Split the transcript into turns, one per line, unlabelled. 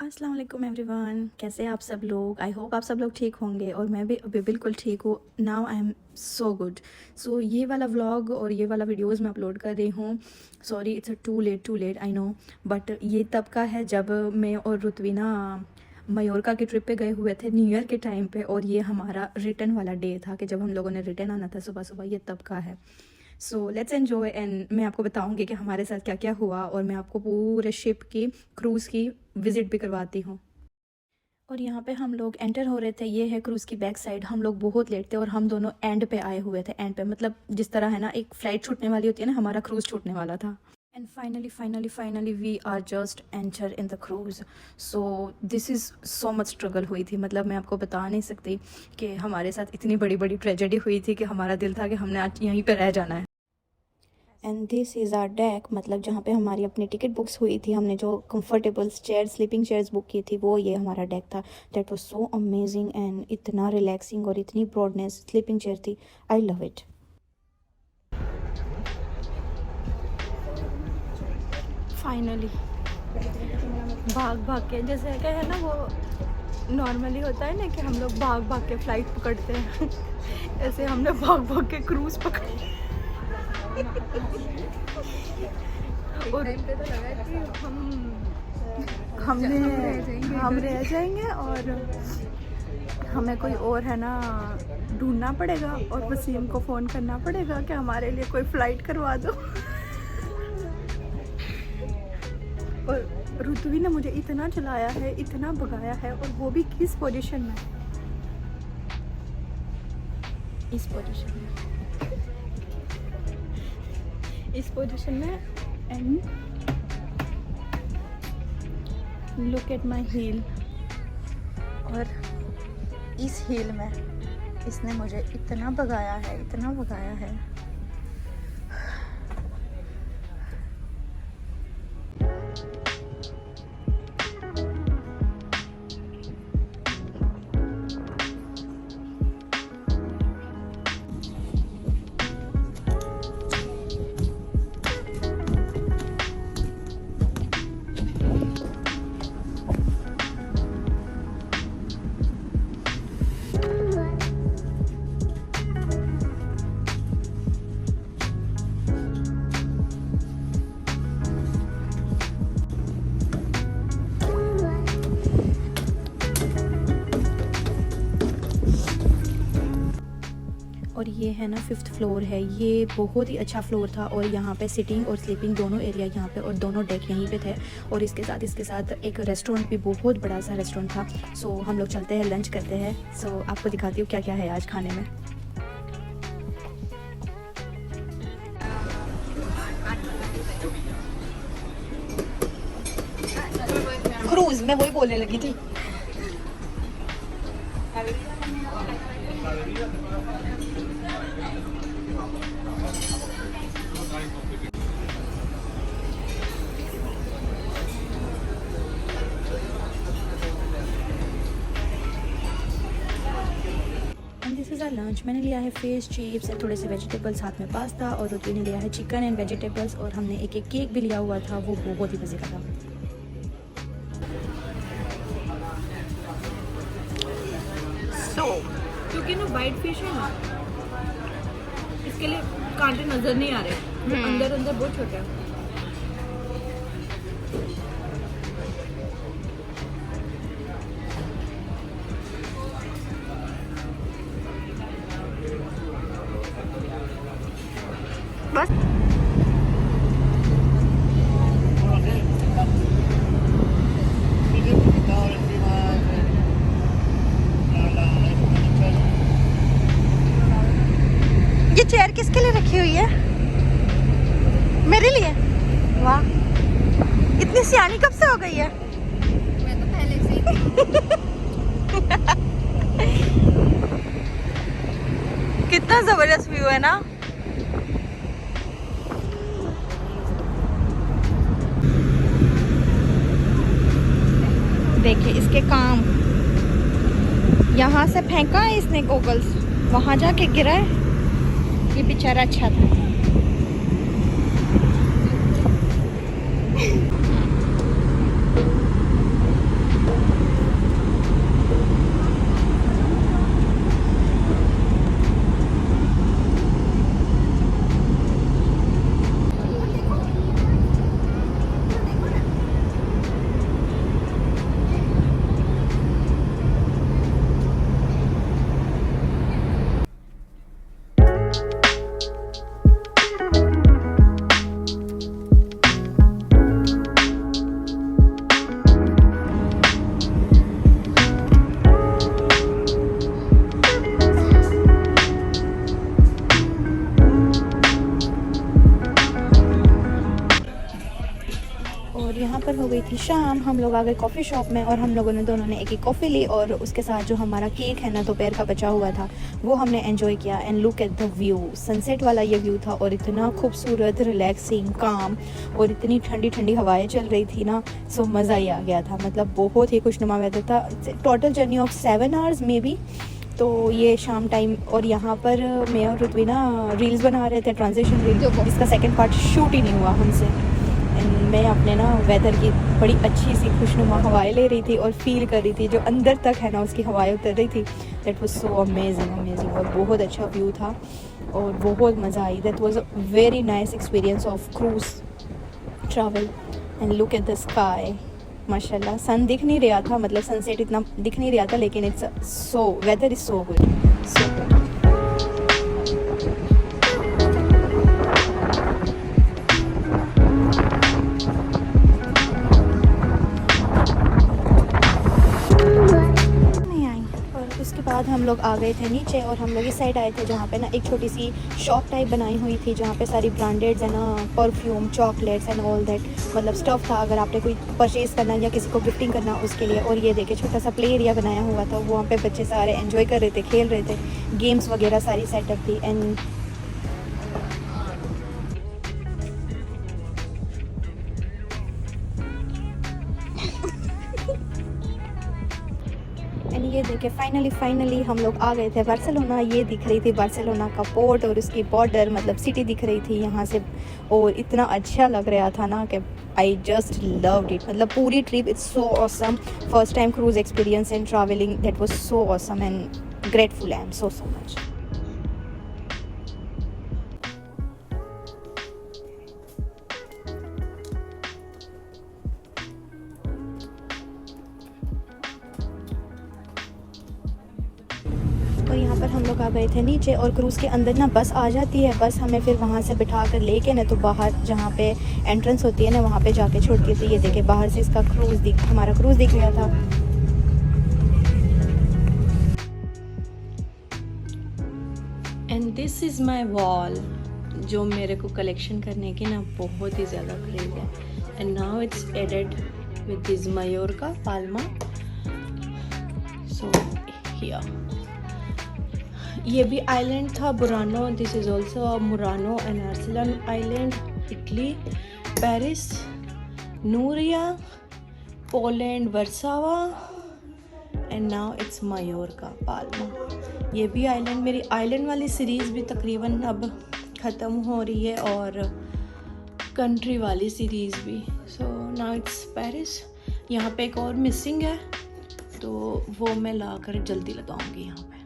अस्सलाम वालेकुम एवरीवन, कैसे हैं आप सब लोग। आई होप आप सब लोग ठीक होंगे और मैं भी अभी बिल्कुल ठीक हूँ। Now I am so good. So ये वाला व्लॉग और ये वाला वीडियोस मैं अपलोड कर रही हूँ। Sorry it's too late I know, but ये तब का है जब मैं और रुतवीना मयोरका के ट्रिप पे गए हुए थे न्यू ईयर के टाइम पे, और ये हमारा रिटर्न वाला डे था कि जब हम लोगों ने रिटर्न आना था सुबह सुबह। ये तब का है। सो लेट्स एन्जॉय एंड मैं आपको बताऊंगी कि हमारे साथ क्या क्या हुआ, और मैं आपको पूरे शिप की क्रूज़ की विज़िट भी करवाती हूँ। और यहाँ पे हम लोग एंटर हो रहे थे। ये है क्रूज़ की बैक साइड। हम लोग बहुत लेट थे और हम दोनों एंड पे आए हुए थे। एंड पे मतलब जिस तरह है ना एक फ़्लाइट छूटने वाली होती है ना, हमारा क्रूज़ छूटने वाला था। And finally we are just enter in the cruise. So this is so much struggle हुई थी। मतलब मैं आपको बता नहीं सकती कि हमारे साथ इतनी बड़ी बड़ी ट्रेजेडी हुई थी कि हमारा दिल था कि हमने आज यहीं पर रह जाना है। And this is our deck, मतलब जहाँ पे हमारी अपनी टिकट बुक्स हुई थी। हमने जो comfortable chairs, sleeping chairs book की थी, वो ये हमारा डेक था। That was so amazing and इतना रिलैक्सिंग और इतनी ब्रॉडनेस स्लीपिंग चेयर थी। I love it. फाइनली भाग भाग के, जैसे क्या है ना वो नॉर्मली होता है ना कि हम लोग भाग भाग के फ़्लाइट पकड़ते हैं ऐसे हमने भाग भाग के क्रूज़ पकड़ी। और हम रह जाएंगे और हमें कोई और है ना ढूंढना पड़ेगा, और वसीम को फ़ोन करना पड़ेगा कि हमारे लिए कोई फ़्लाइट करवा दो। और रुतवी ने मुझे इतना चलाया है, इतना भगाया है, और वो भी किस पोजीशन में, इस पोजीशन में and look at my heel. और इस हील में इसने मुझे इतना भगाया है, इतना भगाया है। और ये है ना 5th फ्लोर है। ये बहुत ही अच्छा फ्लोर था, और यहाँ पे सिटिंग और स्लीपिंग दोनों एरिया यहाँ पे, और दोनों डेक यहीं पे थे। और इसके साथ एक रेस्टोरेंट भी, बहुत बड़ा सा रेस्टोरेंट था। सो हम लोग चलते हैं, लंच करते हैं। सो आपको दिखाती हूँ क्या क्या है आज खाने में। क्रूज में वही बोलने लगी थी। This is our lunch. मैंने लिया है फिश चिप्स एंड थोड़े से वेजिटेबल्स, साथ में पास्ता, और रुतवी ने लिया है चिकन एंड वेजिटेबल्स, और हमने एक केक भी लिया हुआ था, वो बहुत ही मज़े का था।
क्योंकि ना वाइट फिश है ना, इसके लिए कांटे नजर नहीं आ रहे, अंदर बहुत छोटे हैं। बस
ये चेयर किसके लिए रखी हुई है? मेरे लिए? वाह, इतनी सियानी कब से हो गई है?
मैं तो पहले से ही
कितना जबरदस्त व्यू है ना। देखिए इसके काम, यहाँ से फेंका है इसने गोगल्स, वहां जाके गिरा है। ये बेचारा अच्छा था। थी शाम, हम लोग आ गए कॉफ़ी शॉप में और हम लोगों ने दोनों ने एक कॉफ़ी ली और उसके साथ जो हमारा केक है ना दोपहर का बचा हुआ था वो हमने एंजॉय किया। And look at the view, sunset वाला ये व्यू था और इतना खूबसूरत, रिलैक्सिंग, काम और इतनी ठंडी ठंडी हवाएं चल रही थी ना, सो मज़ा ही आ गया था। मतलब बहुत ही खुशनुमा वेदर था। Total journey of 7 hours may be. तो ये शाम टाइम, और यहाँ पर मैं और ऋत्वी ना रील्स बना रहे थे, ट्रांजिशन रील, जिसका सेकंड पार्ट शूट ही नहीं हुआ हमसे। एंड मैं अपने ना वेदर की बड़ी अच्छी सी खुशनुमा हवाएं ले रही थी और फील कर रही थी, जो अंदर तक है ना उसकी हवाएं उतर रही थी। दैट वाज सो अमेजिंग और बहुत अच्छा व्यू था और बहुत मज़ा आई। That was a very nice experience of cruise travel. And look at the sky, माशाल्लाह। सन दिख नहीं रहा था, मतलब सनसेट इतना दिख नहीं रहा था, लेकिन it's so, weather is so good, so good. उसके बाद हम लोग आ गए थे नीचे और हम लोग इस साइड आए थे जहाँ पे ना एक छोटी सी शॉप टाइप बनाई हुई थी, जहाँ पे सारी ब्रांडेड्स है ना, perfume, chocolates and all that, मतलब स्टफ़ था अगर आपने कोई परचेज़ करना या किसी को गिफ्टिंग करना उसके लिए। और ये देखे छोटा सा प्ले एरिया बनाया हुआ था, वहाँ पे बच्चे सारे एंजॉय कर रहे थे, खेल रहे थे, गेम्स वगैरह सारी सेटअप थी। एंड ये देखे फाइनली हम लोग आ गए थे बार्सिलोना। ये दिख रही थी बार्सिलोना का पोर्ट और उसकी बॉर्डर, मतलब सिटी दिख रही थी यहाँ से, और इतना अच्छा लग रहा था ना कि आई जस्ट लव्ड इट। मतलब पूरी trip it's so awesome, first time cruise experience in travelling, that was so awesome and grateful I am so much. और यहाँ पर हम लोग आ गए थे नीचे और क्रूज़ के अंदर ना बस आ जाती है, बस हमें फिर वहाँ से बिठा कर लेके ना तो बाहर जहाँ पे एंट्रेंस होती है ना वहाँ पे जाके छोड़ती थी। ये देखे बाहर से इसका क्रूज़ हमारा क्रूज़ दिख रहा था। And this is my wall, जो मेरे को कलेक्शन करने की ना बहुत ही ज़्यादा क्रेज़ है। And now it's added with this Mallorca Palma. So here ये भी आइलैंड था Burano, this is also Murano and Arsilan island, Italy, Paris, Nuria, Poland, Warszawa and now it's Mallorca Palma. ये भी आइलैंड, मेरी island वाली series भी तकरीबन अब ख़त्म हो रही है और कंट्री वाली सीरीज़ भी। So now it's Paris. यहाँ पे एक और मिसिंग है तो वो मैं ला कर जल्दी लगाऊंगी यहाँ पे।